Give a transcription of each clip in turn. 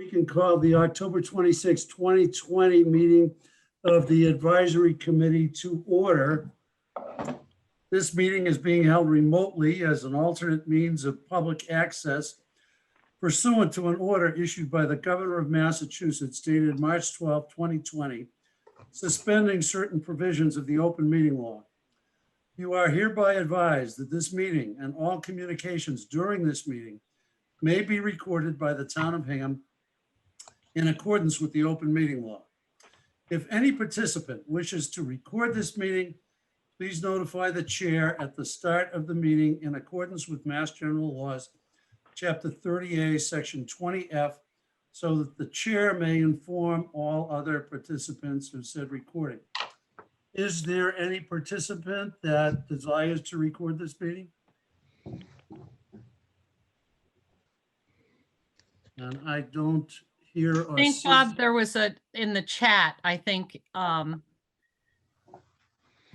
We can call the October 26, 2020 meeting of the Advisory Committee to order. This meeting is being held remotely as an alternate means of public access pursuant to an order issued by the Governor of Massachusetts dated March 12, 2020, suspending certain provisions of the open meeting law. You are hereby advised that this meeting and all communications during this meeting may be recorded by the town of Hingham in accordance with the open meeting law. If any participant wishes to record this meeting, please notify the chair at the start of the meeting in accordance with Mass General Laws, Chapter 30A, Section 20F, so that the chair may inform all other participants of said recording. Is there any participant that desires to record this meeting? And I don't hear or I think, see. Bob, there was in the chat, I think the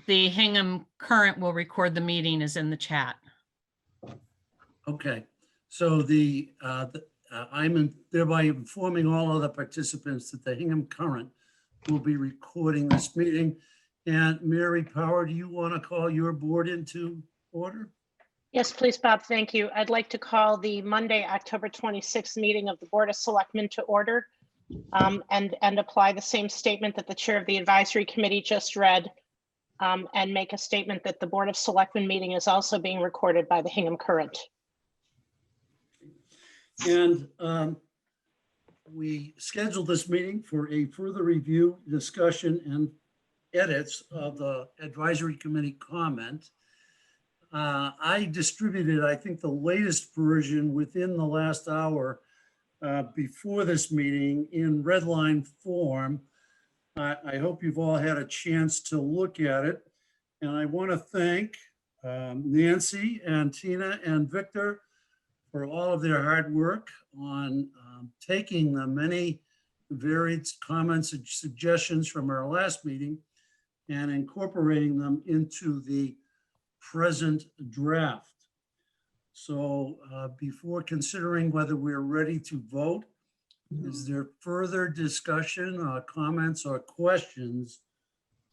Hingham Current will record the meeting is in the chat. Okay, so I'm thereby informing all other participants that the Hingham Current will be recording this meeting. And Mary Power, do you want to call your board into order? Yes, please, Bob. Thank you. I'd like to call the Monday, October 26th meeting of the Board of Selectmen to order and apply the same statement that the chair of the advisory committee just read and make a statement that the Board of Selectmen meeting is also being recorded by the Hingham Current. And we scheduled this meeting for a further review, discussion, and edits of the advisory committee comment. I distributed, I think, the latest version within the last hour before this meeting in red line form. I hope you've all had a chance to look at it. And I want to thank Nancy and Tina and Victor for all of their hard work on taking the many varied comments and suggestions from our last meeting and incorporating them into the present draft. So before considering whether we're ready to vote, is there further discussion or comments or questions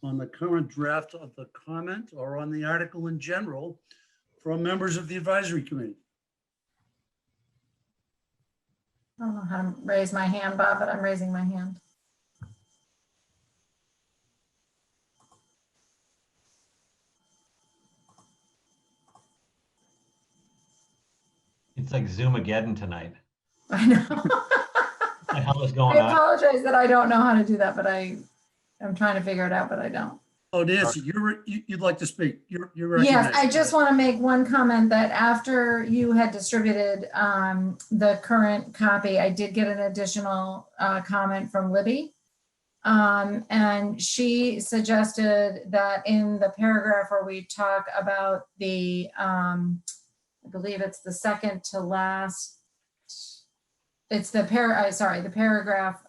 on the current draft of the comment or on the article in general from members of the advisory committee? I don't know how to raise my hand, Bob, but I'm raising my hand. It's like Zoomageddon tonight. I know. What the hell is going I on? apologize that I don't know how to do that, but I'm trying to figure it out, but I don't. Oh, Nancy, you'd like to speak. You're recognized. Yes, I just want to make one comment that after you had distributed the current copy, I did get an additional comment from Libby. And she suggested that in the paragraph where we talk about the, I believe it's the second to last, it's the paragraph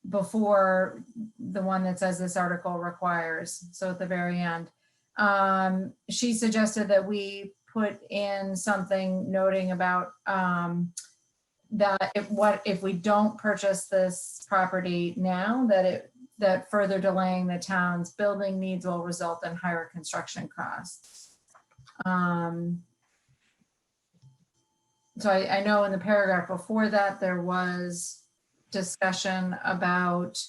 before the one that says this article requires. So at the very end, she suggested that we put in something noting about that if we don't purchase this property now, that further delaying the town's building needs will result in higher construction costs. So I know in the paragraph before that, there was discussion about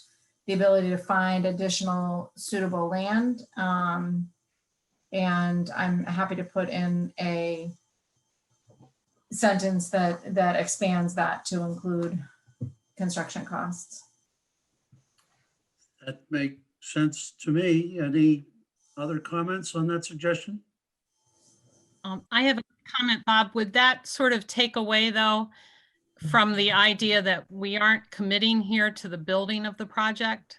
the ability to find additional suitable land. And I'm happy to put in a sentence that expands that to include construction costs. That makes sense to me. Any other comments on that suggestion? I have a comment, Bob. Would that sort of take away, though, from the idea that we aren't committing here to the building of the project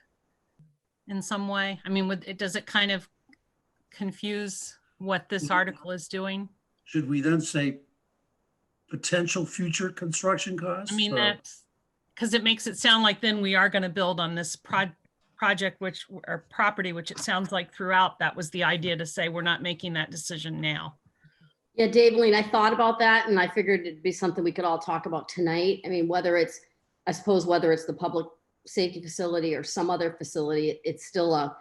in some way? I mean, does it kind of confuse what this article is doing? Should we then say potential future construction costs? I mean, or- that's because it makes it sound like then we are going to build on this project, or property, which it sounds like throughout that was the idea, to say we're not making that decision now. Yeah, Davalene, I thought about that and I figured it'd be something we could all talk about tonight. I mean, whether it's I suppose whether it's the public safety facility or some other facility, it's still a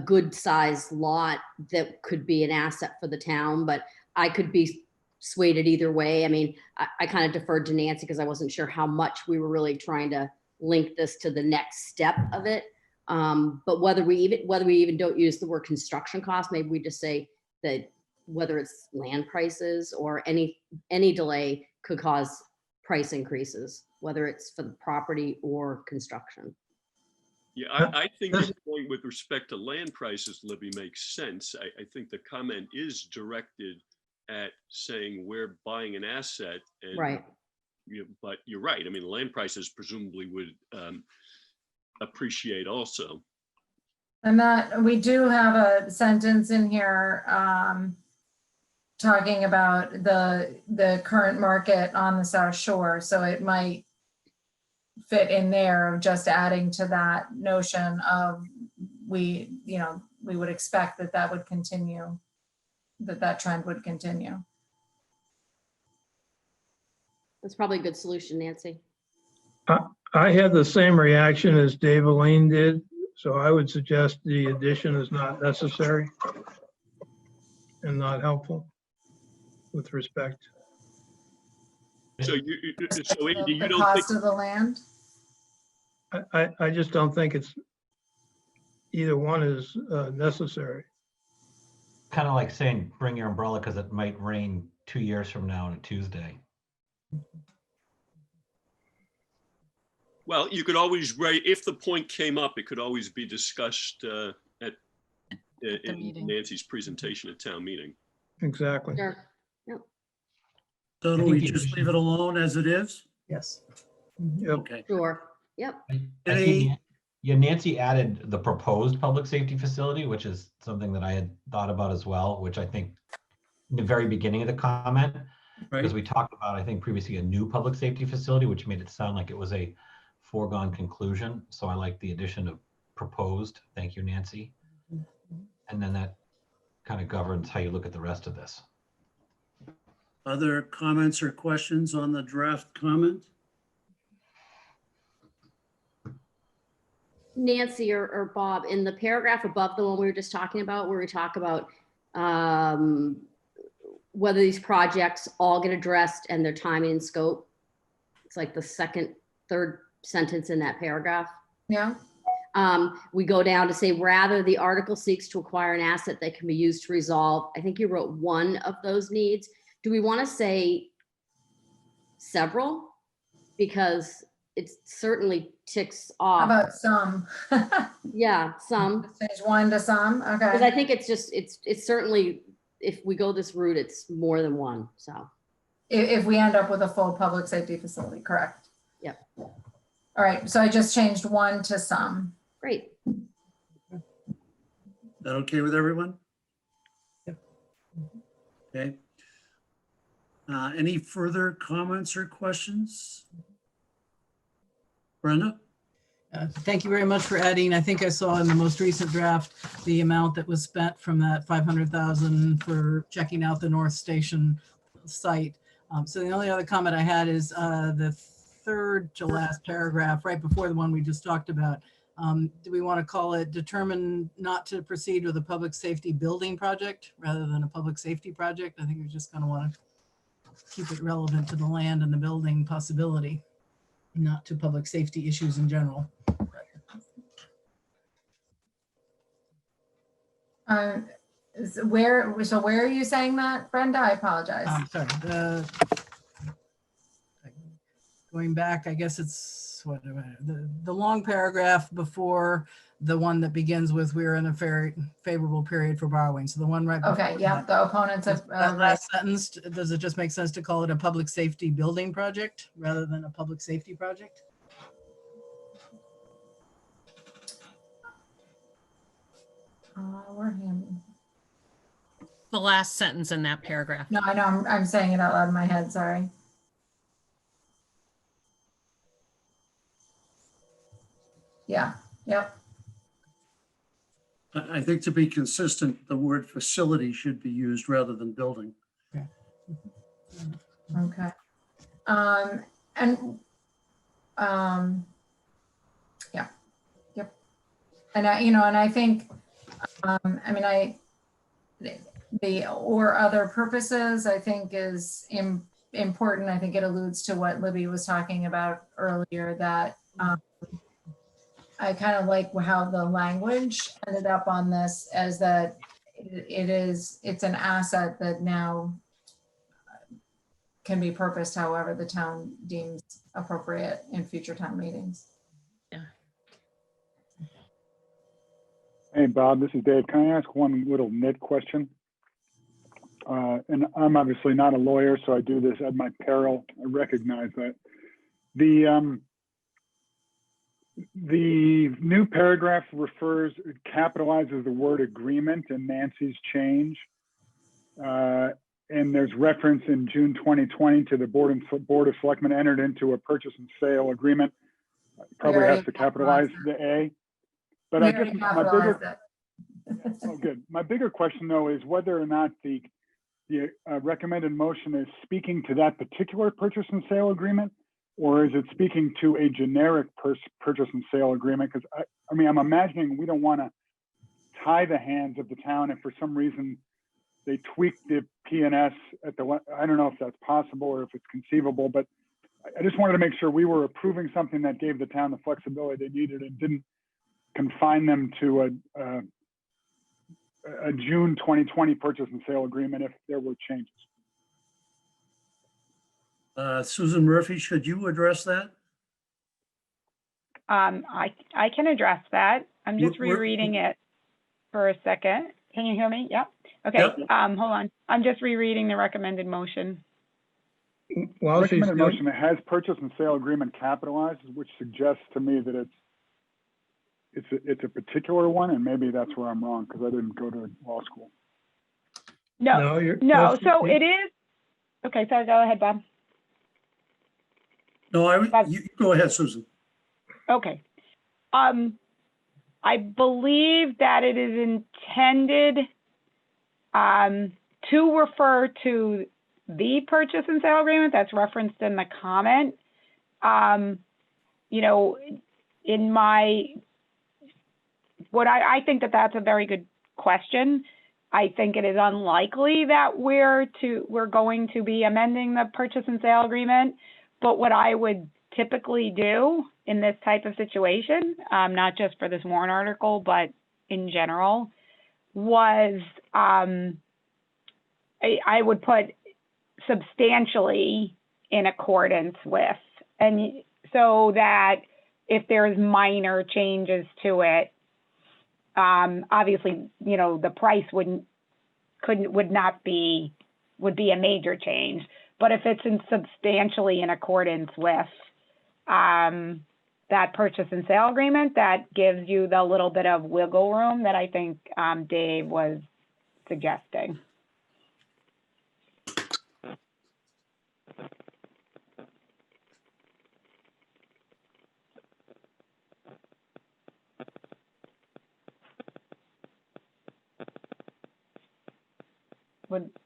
good sized lot that could be an asset for the town, but I could be swayed either way. I mean, I kind of deferred to Nancy because I wasn't sure how much we were really trying to link this to the next step of it. But whether we even don't use the word construction cost, maybe we just say that whether it's land prices or any delay could cause price increases, whether it's for the property or construction. Yeah, I think your point with respect to land prices, Libby, makes sense. I think the comment is directed at saying we're buying an asset, and Right. But you're right. I mean, land prices presumably would appreciate also. And that, we do have a sentence in here talking about the current market on the South Shore, so it might fit in there of just adding to that notion of we would expect that would continue, that trend would continue. That's probably a good solution, Nancy. I had the same reaction as Davalene did, so I would suggest the addition is not necessary and not helpful with respect. So Andy, you The don't cost think of the land? I just don't think it's, either one is necessary. Kind of like saying, bring your umbrella because it might rain 2 years from now on a Tuesday. well, you could always write, if the point came up, it could always be discussed in meeting. Nancy's presentation at town meeting. Exactly. Sure. So I do think we you just should- leave it alone as it is? Yes. Yep. Okay. Sure. Yep. I see, yeah, Nancy added the proposed public safety facility, which is something that I had thought about as well, which I think in the very beginning of the comment, because Right. we talked about, I think previously a new public safety facility, which made it sound like it was a foregone conclusion. So I like the addition of proposed. Thank you, Nancy. And then that kind of governs how you look at the rest of this. Other comments or questions on the draft comment? Nancy or Bob, in the paragraph above the one we were just talking about, where we talk about whether these projects all get addressed and their timing and scope. It's like the third sentence in that paragraph. Yeah, We go down to say, rather the article seeks to acquire an asset that can be used to resolve, I think you wrote one of those needs. Do we want to say several? Because it certainly ticks how off. about some? Yeah, some. Change one to some, Because I okay. think it's just, it's certainly, if we go this route, it's more than one, so. If we end up with a full public safety facility, correct? Yep. All right, so I just changed one to some. Great. Is that okay with everyone? Yep. Okay. Any further comments or questions? Brenda? Thank you very much for adding. I think I saw in the most recent draft, the amount that was spent from that 500,000 for checking out the North Station site. So the only other comment I had is the third to last paragraph, right before the one we just talked about. Do we want to call it determine not to proceed with a public safety building project rather than a public safety project? I think we're just going to want to keep it relevant to the land and the building possibility, not to public safety issues in general. So where are you saying that, Brenda? I apologize. Sorry, going back, I guess it's the long paragraph before the one that begins with "we're in a very favorable period for borrowing." So the one right before Okay, yeah, the opponents of, that last sentence, does it just make sense to call it a public safety building project rather than a public safety project? we're him. The last sentence in that paragraph. No, I know, I'm saying it out loud in my head, sorry. Yeah, yep, I think to be consistent, the word facility should be used rather than building. okay. And Yeah, yep. And I think, the or other purposes, I think is important. I think it alludes to what Libby was talking about earlier, that I kind of like how the language ended up on this, as that it's an asset that now can be purposed however the town deems appropriate in future town meetings. Hey, Bob, this is Dave. Can I ask one little nit question? And I'm obviously not a lawyer, so I do this at my peril. I recognize that. The new paragraph capitalizes the word agreement in Nancy's change. And there's reference in June 2020 to the Board of Selectmen entered into a purchase and sale agreement. Probably has to capitalize the A. But I guess my bigger, oh, good. My bigger question though is whether or not the recommended motion is speaking to that particular purchase and sale agreement, or is it speaking to a generic purchase and sale agreement? Because I mean, I'm imagining we don't want to tie the hands of the town if for some reason they tweak the P&S at the, I don't know if that's possible or if it's conceivable, but I just wanted to make sure we were approving something that gave the town the flexibility they needed and didn't confine them to a June 2020 purchase and sale agreement if there were changes. Susan Murphy, should you address that? I can address that. I'm just We're- rereading it for a second. Can you hear me? Yep. Okay. Yep. Hold on. I'm just rereading the recommended motion. While she's Recommended doing, motion, it has purchase and sale agreement capitalized, which suggests to me that it's a particular one, and maybe that's where I'm wrong because I didn't go to law school. No, you're, no. that's- So it is. Okay. Sorry. Go ahead, Bob. No, you go ahead, Susan. Okay. I believe that it is intended to refer to the purchase and sale agreement that's referenced in the comment. In I think that that's a very good question. I think it is unlikely that we're going to be amending the purchase and sale agreement. But what I would typically do in this type of situation, not just for this warrant article, but in general, was I would put substantially in accordance with, and so that if there's minor changes to it, obviously, the price would be a major change. But if it's substantially in accordance with that purchase and sale agreement, that gives you the little bit of wiggle room that I think Dave was suggesting.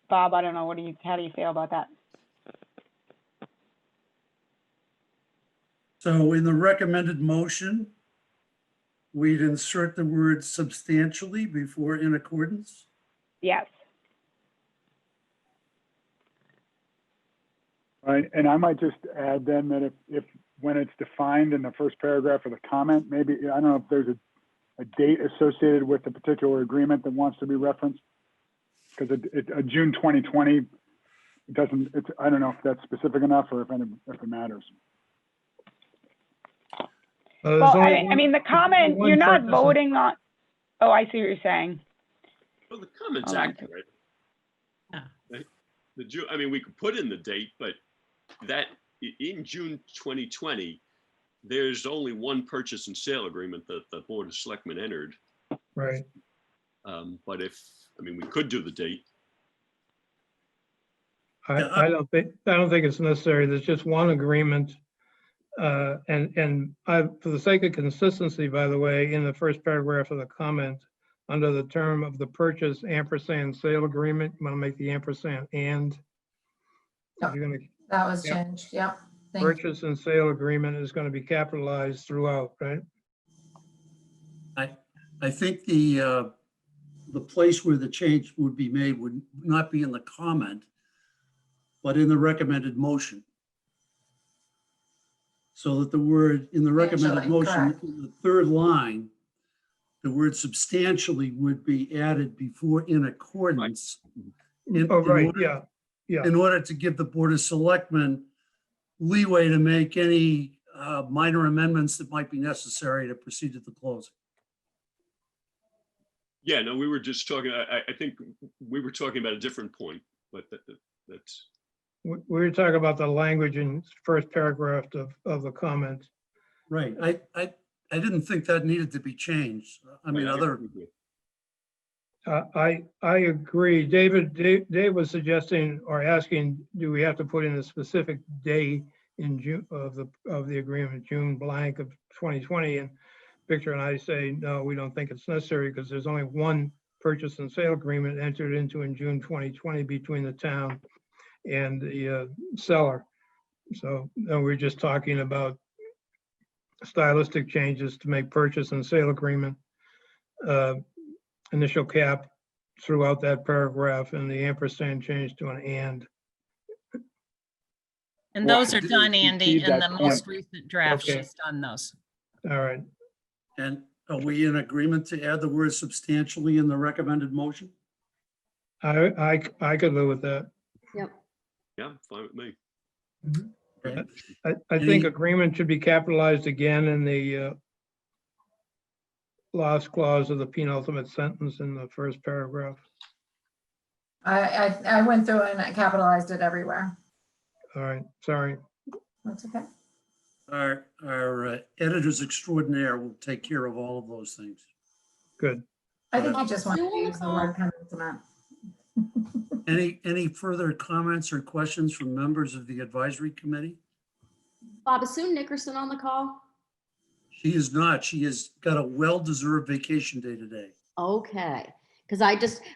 Bob, I don't know, how do you feel about that? So in the recommended motion, we'd insert the word substantially before in accordance. Yes. Right, and I might just add then that if when it's defined in the first paragraph of the comment, maybe, I don't know if there's a date associated with the particular agreement that wants to be referenced. Because a June 2020 doesn't, I don't know if that's specific enough or if it matters. Well, I mean, the comment, you're not voting on, oh, I see what you're saying. Well, the comment's Hold on. accurate. Yeah. Right? I mean, we could put in the date, but that in June 2020, there's only one purchase and sale agreement that the Board of Selectmen entered. right. But we could do the date. I don't think it's necessary. There's just one agreement. And for the sake of consistency, by the way, in the first paragraph of the comment, under the term of the purchase ampersand sale agreement, you want to make the ampersand and. Yep. You're gonna, That was Yep. changed. Yep. Thank you. purchase and sale agreement is going to be capitalized throughout, right? I think the place where the change would be made would not be in the comment, but in the recommended motion. So that the word in the recommended Substantially, motion, correct. in the third line, the word substantially would be added before in accordance. Oh, right, yeah, yeah. In order to give the Board of Selectmen leeway to make any minor amendments that might be necessary to proceed to the closing. Yeah, no, we were just talking, I think we were talking about a different point, but that's, We were talking about the language in first paragraph of the comment. Right. I didn't think that needed to be changed. I mean, other, I agree. Dave was suggesting or asking, do we have to put in a specific day in June of the agreement, June blank of 2020? And Victor and I say, no, we don't think it's necessary because there's only one purchase and sale agreement entered into in June 2020 between the town and the seller. So no, we're just talking about stylistic changes to make purchase and sale agreement initial cap throughout that paragraph, and the ampersand change to an and. And Well, those are I done, didn't Andy, concede in the that most point. recent draft. Okay. She's done those. All right. and are we in agreement to add the word substantially in the recommended motion? I could live with that. yeah, fine with me. Okay. I think Any- agreement should be capitalized again in the last clause of the penultimate sentence in the first paragraph. I went through and I capitalized it everywhere. All right, sorry. That's okay. Our editors extraordinaire will take care of all of those things. Good. I think I just wanted to use the word penultimate. Any further comments or questions from members of the advisory committee? Bob, is Sue Nickerson on the call? She is not. She has got a well-deserved vacation day today. Okay, because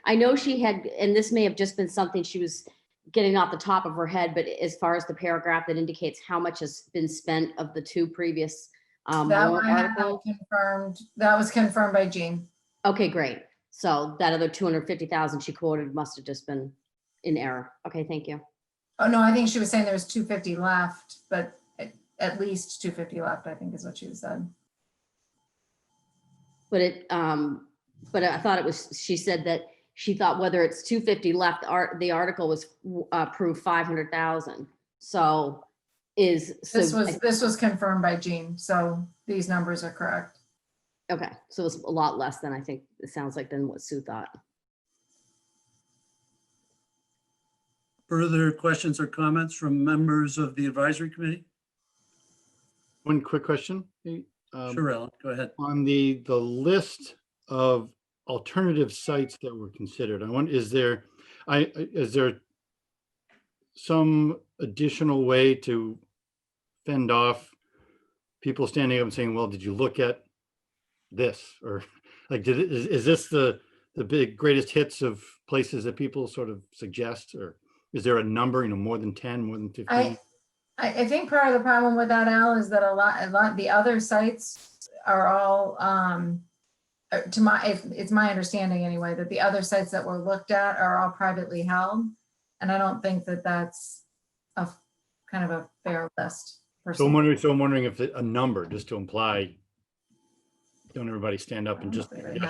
I know she had, and this may have just been something she was getting off the top of her head, but as far as the paragraph that indicates how much has been spent of the two previous That warrant one I have articles. confirmed. That was confirmed by Jean. Okay, great. So that other 250,000 she quoted must have just been in error. Okay, thank you. Oh, no, I think she was saying there was 250 left, but at least 250 left, I think is what she said. But but I thought it was, she said that she thought whether it's 250 left, the article was approved 500,000. So This was confirmed by Jean, so these numbers are correct. okay, so it's a lot less than I think it sounds like than what Sue thought. Further questions or comments from members of the advisory committee? One quick question. Sure, Alan, go ahead. On the list of alternative sites that were considered, I wonder, is there some additional way to fend off people standing up and saying, well, did you look at this? Or like, is this the big greatest hits of places that people sort of suggest? Or is there a number, more than 10, more than 15? I think part of the problem with that, Al, is that a lot the other sites are all it's my understanding anyway, that the other sites that were looked at are all privately held. And I don't think that that's a kind of a fair list. So I'm wondering if a number, just to imply, don't everybody stand up and just. Excuse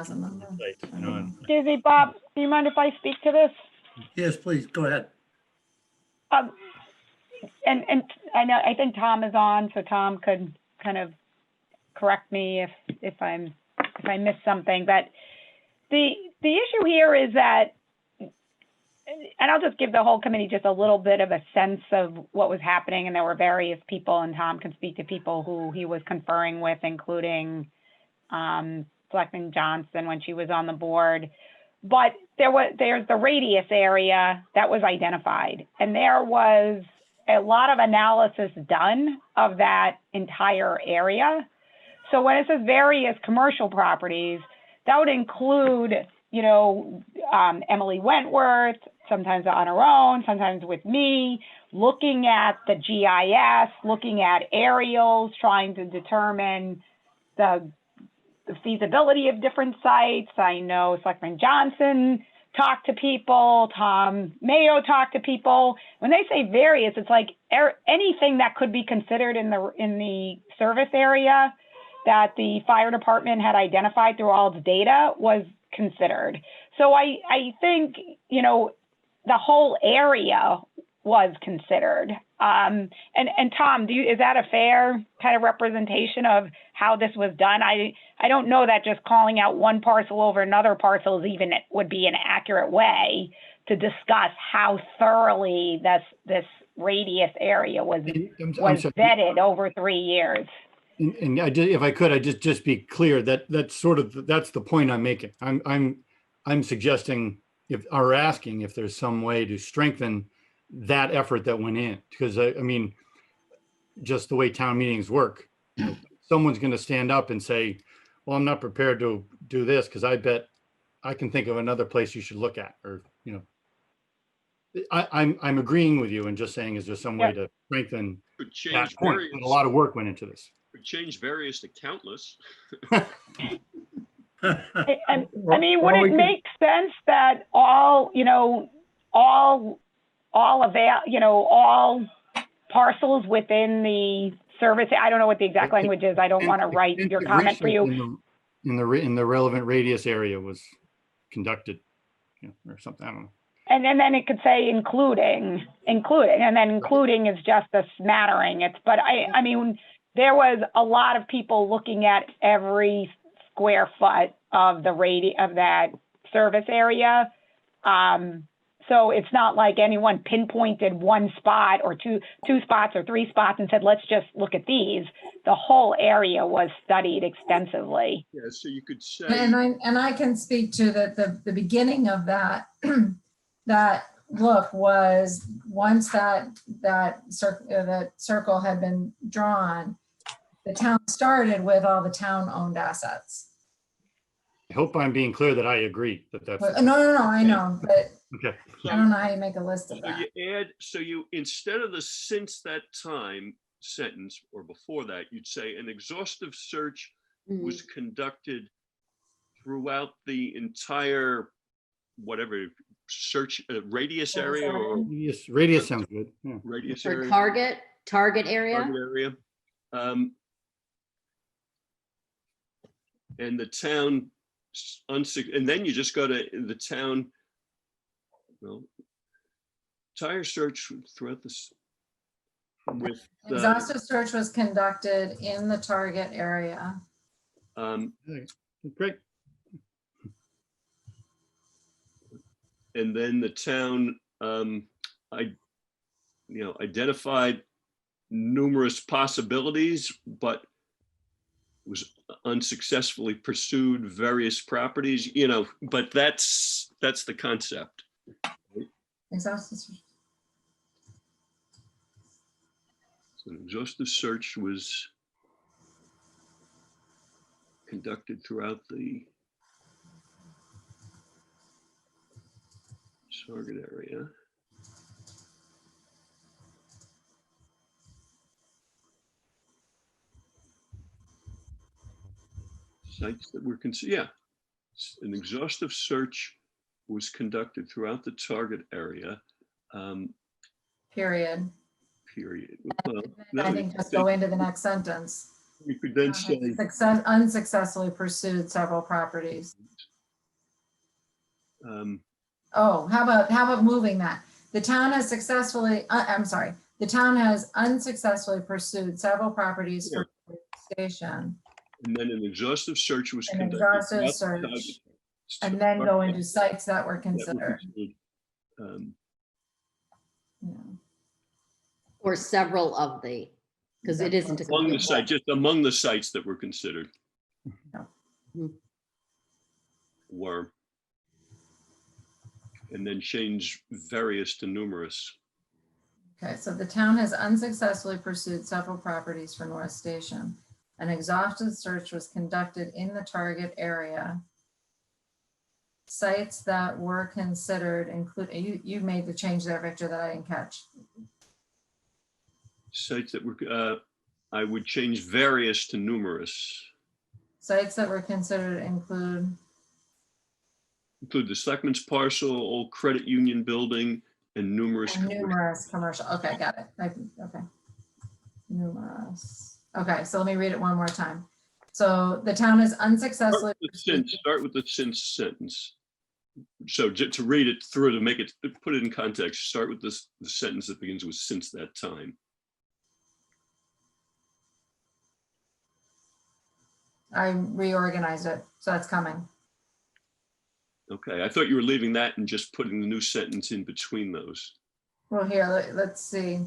me, Bob, do you mind if I speak to this? Yes, please, go ahead. And I know, I think Tom is on, so Tom could kind of correct me if I missed something, but the issue here is that, and I'll just give the whole committee just a little bit of a sense of what was happening, and there were various people, and Tom can speak to people who he was conferring with, including Selectman Johnson when she was on the board. But there's the radius area that was identified, and there was a lot of analysis done of that entire area. So when it says various commercial properties, that would include, Emily Wentworth, sometimes on her own, sometimes with me, looking at the GIS, looking at aerials, trying to determine the feasibility of different sites. I know Selectman Johnson talked to people, Tom Mayo talked to people. When they say various, it's like anything that could be considered in the service area that the fire department had identified through all its data was considered. So I think, you know, the whole area was considered. And Tom, is that a fair kind of representation of how this was done? I don't know that just calling out one parcel over another parcel would be an accurate way to discuss how thoroughly this radius area was vetted over 3 years. And if I could, I just be clear that that's the point I'm making. I'm suggesting asking if there's some way to strengthen that effort that went in, because I mean, just the way town meetings work, someone's going to stand up and say, well, I'm not prepared to do this because I bet I can think of another place you should look at, or, you know, I'm agreeing with you and just saying, is there some way to strengthen that point? A lot of work went into this. Could change various to countless. I mean, would it make sense that all parcels within the service, I don't know what the exact language is. I don't want to write your comment for you. In the relevant radius area was conducted, or something, I don't know. And then it could say including, and then including is just a smattering. But I mean, there was a lot of people looking at every square foot of of that service area. So it's not like anyone pinpointed one spot or two spots or 3 spots and said, let's just look at these. The whole area was studied extensively. Yeah, so you could say. And I can speak to the beginning of that. That look was once that circle had been drawn, the town started with all the town-owned assets. I hope I'm being clear that I agree that that's. No, I know, but okay. I don't know how you make a list of So that. you instead of the since that time sentence or before that, you'd say an exhaustive search was conducted throughout the entire whatever search radius area or radius sounds good. Yeah. Radius Or area. target area. Target area. And the town, and then you just go to the town. Well, entire search throughout this. With Exhaustive search was conducted in the target area. Great. And then the town, identified numerous possibilities, but was unsuccessfully pursued various properties. But that's the concept. Exhaustive search. So an exhaustive search was conducted throughout the target area. Sites that were considered, yeah. An exhaustive search was conducted throughout the target area. Period. Well, I think just go into the next sentence. You could then say Unsuccessfully pursued several properties. How about moving that? The town has successfully, the town has unsuccessfully pursued several properties for station. And then an exhaustive search was An conducted. exhaustive search. And then go into sites that were considered. Yeah. Or several of because it isn't among the sites, just among the sites that were considered. Were. And then change various to numerous. Okay, so the town has unsuccessfully pursued several properties for North Station. An exhaustive search was conducted in the target area. sites that were considered include, you made the change there, Victor, that I didn't catch. Sites that were, I would change various to numerous. Sites that were considered include, The Selectmen's Parcel, Old Credit Union Building, and numerous. and numerous commercial, okay, got it. Okay. Numerous. Okay, so let me read it one more time. So the town has unsuccessfully. Start with the since sentence. So to read it through, to make it, put it in context, start with the sentence that begins with since that time. I reorganized it, so that's coming. Okay, I thought you were leaving that and just putting the new sentence in between those. Well, here, let's see.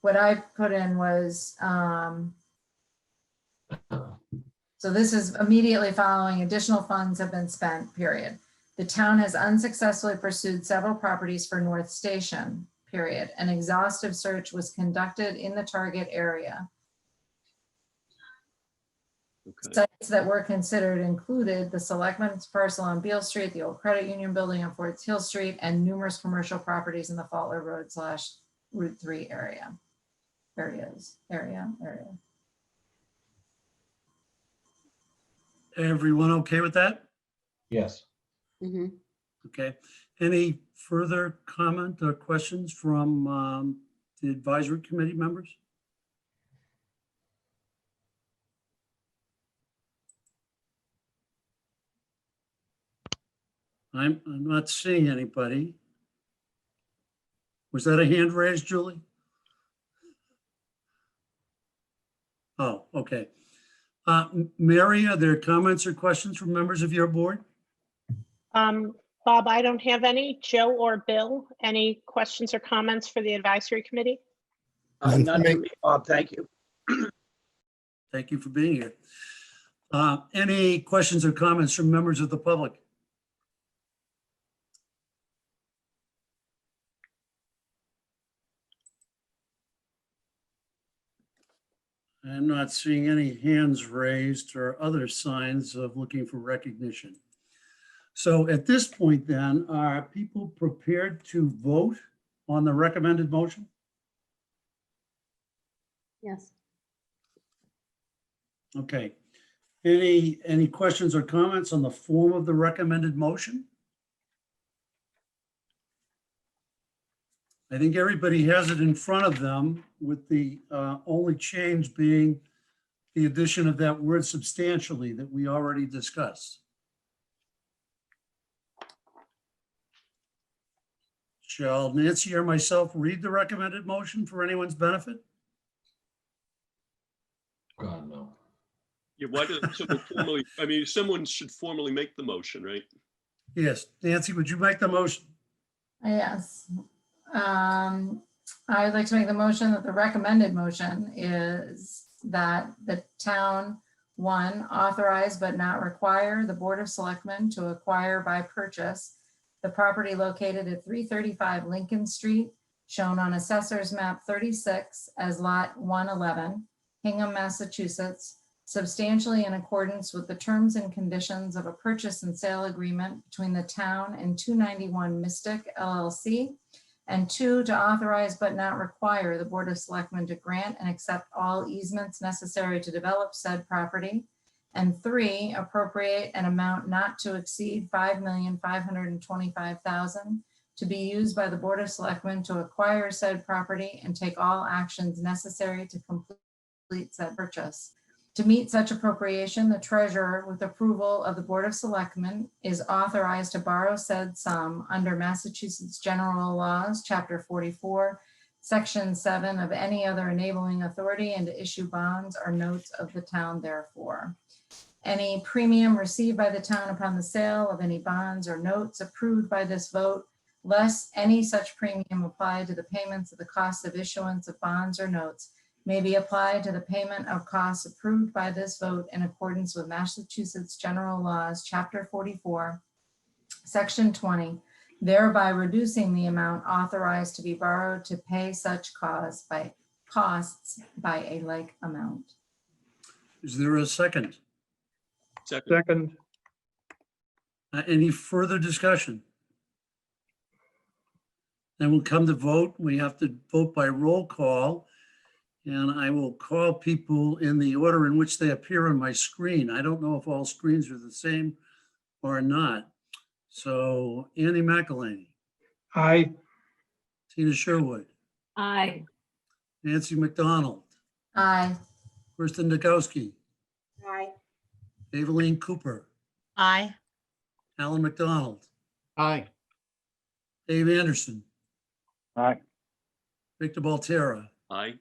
What I put in was, so this is immediately following additional funds have been spent, period. The town has unsuccessfully pursued several properties for North Station, period. An exhaustive search was conducted in the target area. Okay. Sites that were considered included the Selectmen's Parcel on Beale Street, the Old Credit Union Building on Forts Hill Street, and numerous commercial properties in the Faultler Road / Route 3 area. Area. Everyone okay with that? Yes. Mhm. Okay. Any further comment or questions from the advisory committee members? I'm not seeing anybody. Was that a hand raised, Julie? Oh, okay. Mary, are there comments or questions from members of your board? Bob, I don't have any. Joe or Bill, any questions or comments for the advisory committee? Not for me, Bob, thank you. Thank you for being here. Any questions or comments from members of the public? I'm not seeing any hands raised or other signs of looking for recognition. So at this point then, are people prepared to vote on the recommended motion? Yes. Okay. Any questions or comments on the form of the recommended motion? I think everybody has it in front of them, with the only change being the addition of that word substantially that we already discussed. Shall Nancy or myself read the recommended motion for anyone's benefit? God, no. Yeah, why doesn't someone formally, I mean, someone should formally make the motion, right? Yes. Nancy, would you make the motion? Yes. I would like to make the motion that the recommended motion is that the town, one, authorize but not require the Board of Selectmen to acquire by purchase the property located at 335 Lincoln Street, shown on Assessor's Map 36 as Lot 111, Hingham, Massachusetts, substantially in accordance with the terms and conditions of a purchase and sale agreement between the town and 291 Mystic LLC, and two, to authorize but not require the Board of Selectmen to grant and accept all easements necessary to develop said property, and three, appropriate an amount not to exceed $5,525,000 to be used by the Board of Selectmen to acquire said property and take all actions necessary to complete said purchase. To meet such appropriation, the treasurer, with approval of the Board of Selectmen, is authorized to borrow said sum under Massachusetts General Laws, Chapter 44, Section 7 of any other enabling authority, and to issue bonds or notes of the town therefore. Any premium received by the town upon the sale of any bonds or notes approved by this vote, less any such premium applied to the payments of the cost of issuance of bonds or notes, may be applied to the payment of costs approved by this vote in accordance with Massachusetts General Laws, Chapter 44, Section 20, thereby reducing the amount authorized to be borrowed to pay such costs by a like amount. Is there a second? Second. Second, Any further discussion? Then we'll come to vote. We have to vote by roll call. And I will call people in the order in which they appear on my screen. I don't know if all screens are the same or not. So Andy McElaney, Aye. Tina Sherwood, Aye. Nancy McDonald, Aye. Kristen Dukowski, Aye. Davalene Cooper, Aye. Alan McDonald, Aye. Dave Anderson, Aye. Victor Baltera, Aye.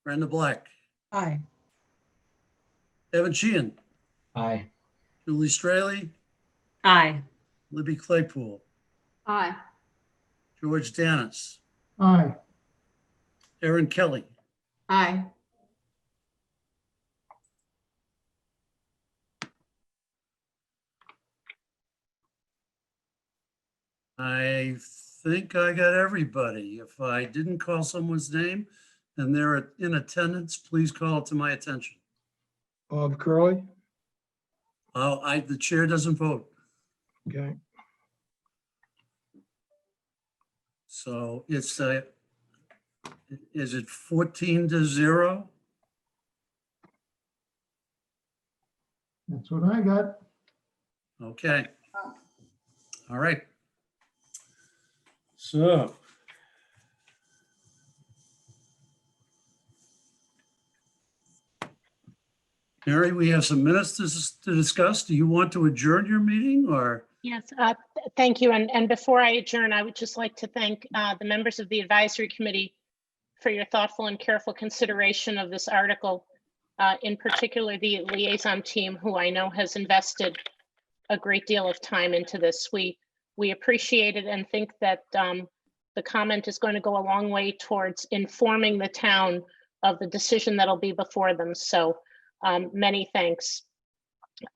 Brenda Black, Aye. Evan Sheehan, Aye. Julie Strehle, Aye. Libby Claypool, Aye. George Danis, Aye. Eryn Kelley, Aye. I think I got everybody. If I didn't call someone's name and they're in attendance, please call it to my attention. Bob Curley. The chair doesn't vote. Okay. So it's is it 14-0? That's what I got. Okay. All right. So. Mary, we have some minutes to discuss. Do you want to adjourn your meeting or? Yes, thank you. And before I adjourn, I would just like to thank the members of the advisory committee for your thoughtful and careful consideration of this article, in particular the liaison team, who I know has invested a great deal of time into this. We appreciate it and think that the comment is going to go a long way towards informing the town of the decision that'll be before them. So many thanks.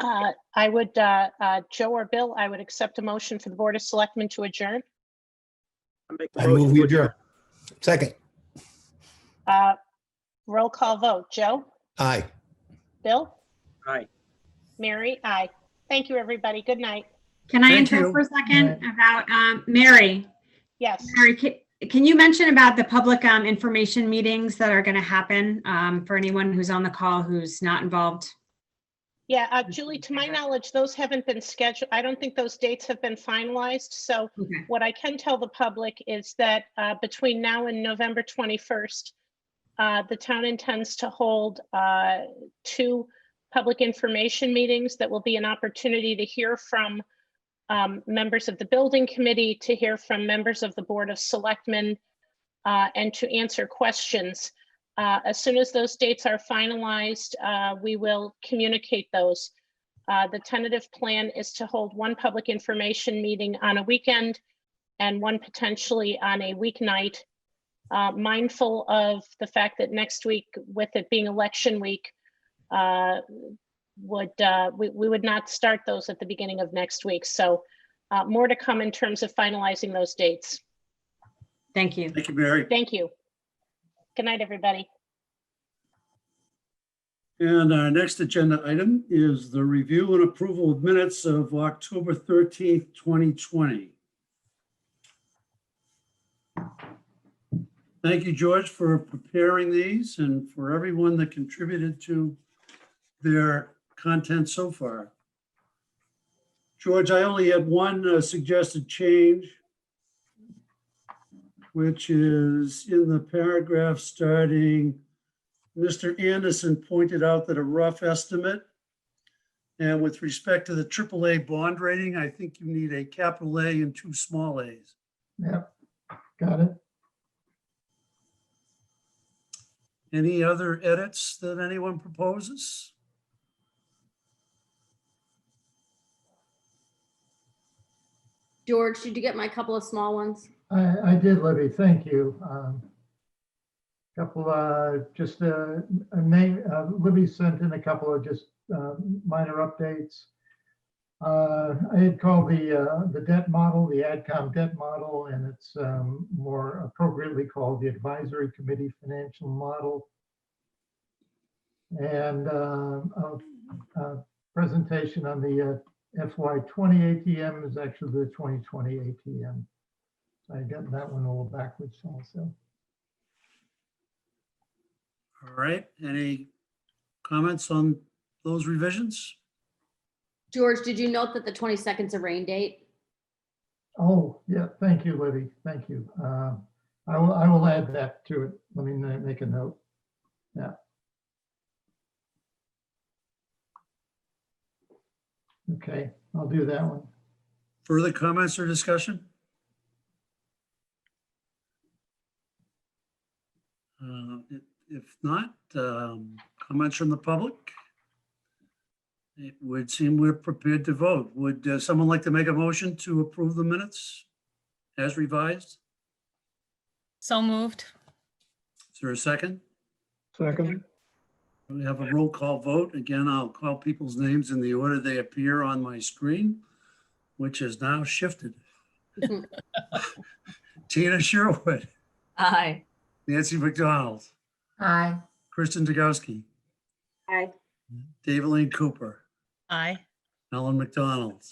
I would, Joe or Bill, I would accept a motion for the Board of Selectmen to adjourn. I move we adjourn. Second. Roll call vote. Joe? Aye. Bill? Aye. Mary? Aye. Thank you, everybody. Good night. Can I Thank interrupt you. for a second about Mary? Yes. Mary, can you mention about the public information meetings that are going to happen for anyone who's on the call who's not involved? Yeah, Julie, to my knowledge, those haven't been scheduled. I don't think those dates have been finalized. So Okay. what I can tell the public is that between now and November 21st, the town intends to hold 2 public information meetings that will be an opportunity to hear from members of the building committee, to hear from members of the Board of Selectmen, and to answer questions. As soon as those dates are finalized, we will communicate those. The tentative plan is to hold 1 public information meeting on a weekend and 1 potentially on a weeknight, mindful of the fact that next week, with it being election week, we would not start those at the beginning of next week. So more to come in terms of finalizing those dates. Thank you. Thank you, Mary. Thank you. Good night, everybody. And our next agenda item is the review and approval of minutes of October 13th, 2020. Thank you, George, for preparing these and for everyone that contributed to their content so far. George, I only had one suggested change, which is in the paragraph starting, Mr. Anderson pointed out that a rough estimate, and with respect to the AAA bond rating, I think you need a capital A and 2 small A's. Yep. Got it. Any other edits that anyone proposes? George, did you get my couple of small ones? I did, Libby. Thank you. Couple, just a name, Libby sent in a couple of just minor updates. I had called the debt model, the AdCom debt model, and it's more appropriately called the Advisory Committee Financial Model. And a presentation on the FY20 ATM is actually the 2020 ATM. I got that one a little backwards also. All right, any comments on those revisions? George, did you note that the 22nd's a rain date? Oh, yeah, thank you, Libby, thank you. I will add that to it. Let me make a note. Yeah. Okay, I'll do that one. Further comments or discussion? If not, comments from the public? It would seem we're prepared to vote. Would someone like to make a motion to approve the minutes as revised? So moved. Is there a second? Second. We have a roll call vote. Again, I'll call people's names in the order they appear on my screen, which has now shifted. Tina Sherwood, Aye. Nancy McDonald, Aye. Kristen Degowski, Aye. Davalene Cooper, Aye. Ellen McDonald.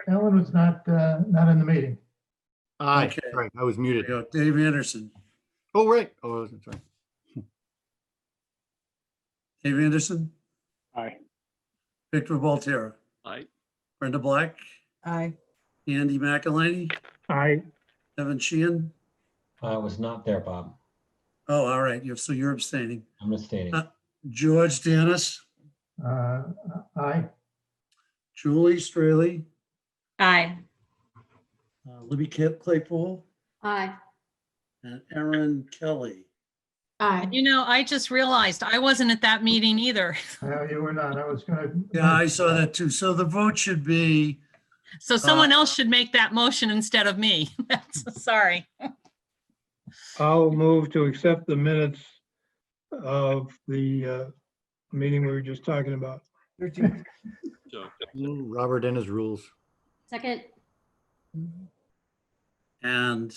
Ellen was not in the meeting. Aye, Okay. right, I was There you muted. go. Dave Anderson. Oh, right. Oh, that's right. Dave Anderson, Aye. Victor Baltera, Aye. Brenda Black, Aye. Andy McElaney, Aye. Evan Sheehan. I was not there, Bob. Oh, all right. So you're abstaining. I'm abstaining. George Danis, Aye. Julie Strehle, Aye. Libby Claypool, Aye. and Eryn Kelley. Aye. You know, I just realized I wasn't at that meeting either. No, you were not. I was gonna. Yeah, I saw that too. So the vote should be, So someone else should make that motion instead of me. Sorry. I'll move to accept the minutes of the meeting we were just talking about. 13. So, Ooh, Robert and his rules. Second. and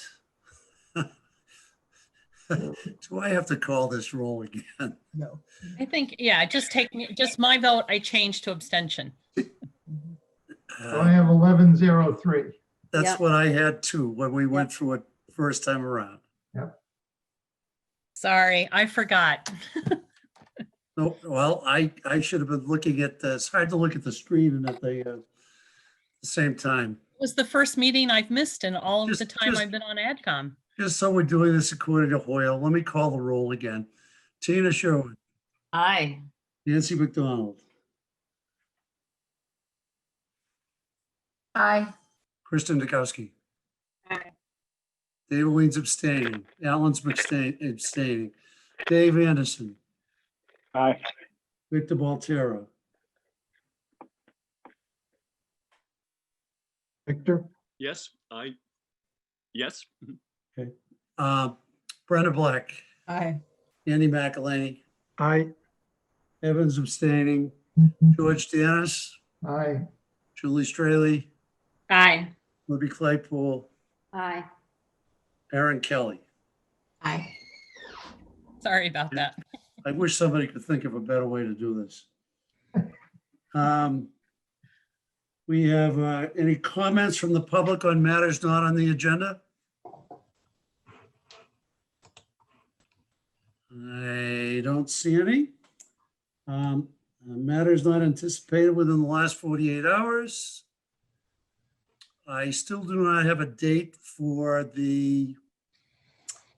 do I have to call this roll again? No. I think, yeah, just my vote, I changed to abstention. So I have 1103. That's Yep. what I had too when we went through it first time around. Sorry, I forgot. No, well, I should have been looking at this. It's hard to look at the screen and at the same time. It was the first meeting I've missed in all of the Just- time just- I've been on AdCom. Just so we're doing this according to Hoyle, let me call the roll again. Tina Sherwood, Aye. Nancy McDonald, Aye. Kristen Degowski. Aye. Davalene's abstaining. Alan's abstaining. Dave Anderson, Aye. Victor Baltera, Victor? yes, yes. Brenda Black, Aye. Andy McElaney, Aye. Evans abstaining, George Danis, Aye. Julie Strehle, Aye. Libby Claypool, Aye. Eryn Kelley. Aye. Sorry about that. I wish somebody could think of a better way to do this. We have any comments from the public on matters not on the agenda? I don't see any. Matters not anticipated within the last 48 hours. I still do not have a date for the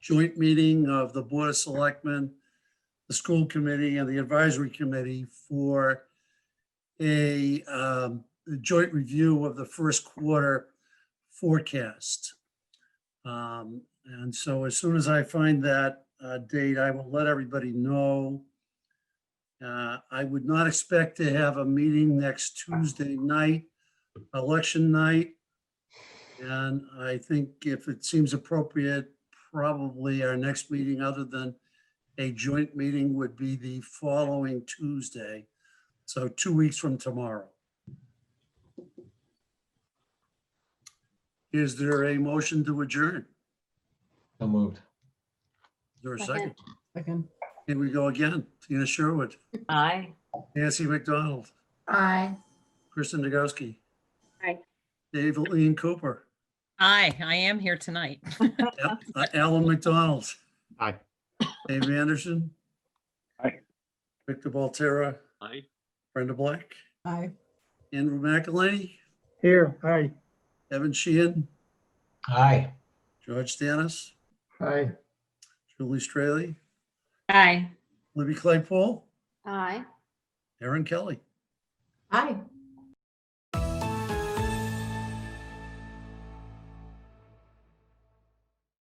joint meeting of the Board of Selectmen, the school committee, and the advisory committee for a joint review of the first quarter forecast. And so as soon as I find that date, I will let everybody know. I would not expect to have a meeting next Tuesday night, election night. And I think if it seems appropriate, probably our next meeting other than a joint meeting would be the following Tuesday. So 2 weeks from tomorrow. Is there a motion to adjourn? So moved. Is there a Second. second? Second. Here we go again. Tina Sherwood, Aye. Nancy McDonald, Aye. Kristen Degowski. Aye. Davalene Cooper. Aye, I am here tonight. Alan McDonald. Aye. Dave Anderson. Aye. Victor Baltera. Aye. Brenda Black. Aye. Andrew McElaney. Here, aye. Evan Sheehan. Aye. George Danis. Aye. Julie Strehle. Aye. Libby Claypool. Aye. Eryn Kelley. Aye.